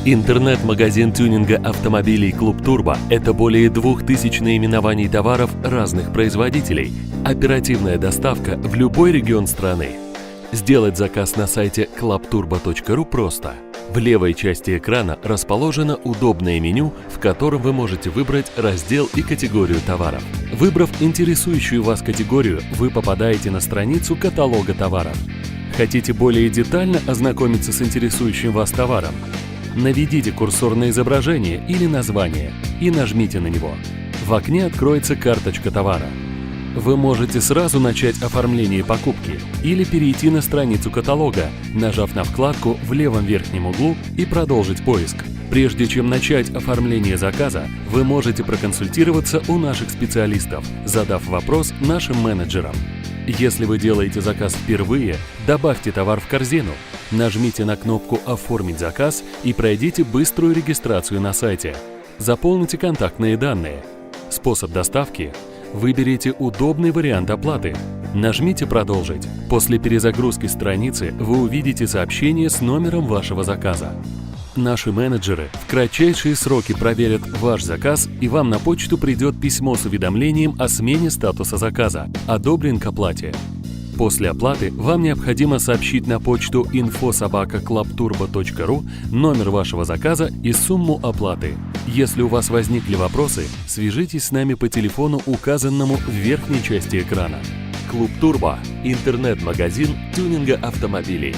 Интернет-магазин тюнинга автомобилей «Клуб Турбо» — это более 2000 наименований товаров разных производителей, оперативная доставка в любой регион страны. Сделать заказ на сайте clubturbo.ru просто. В левой части экрана расположено удобное меню, в котором вы можете выбрать раздел и категорию товаров. Выбрав интересующую вас категорию, вы попадаете на страницу каталога товаров. Хотите более детально ознакомиться с интересующим вас товаром? Наведите курсор на изображение или название и нажмите на него. В окне откроется карточка товара. Вы можете сразу начать оформление покупки или перейти на страницу каталога, нажав на вкладку в левом верхнем углу и продолжить поиск. Прежде чем начать оформление заказа, вы можете проконсультироваться у наших специалистов, задав вопрос нашим менеджерам. Если вы делаете заказ впервые, добавьте товар в корзину, нажмите на кнопку «Оформить заказ» и пройдите быструю регистрацию на сайте. Заполните контактные данные. Способ доставки. Выберите удобный вариант оплаты. Нажмите «Продолжить». После перезагрузки страницы вы увидите сообщение с номером вашего заказа. Наши менеджеры в кратчайшие сроки проверят ваш заказ, и вам на почту придет письмо с уведомлением о смене статуса заказа «Одобрен к оплате». После оплаты вам необходимо сообщить на почту info@clubturbo.ru номер вашего заказа и сумму оплаты. Если у вас возникли вопросы, свяжитесь с нами по телефону, указанному в верхней части экрана. Клуб Турбо – интернет-магазин тюнинга автомобилей.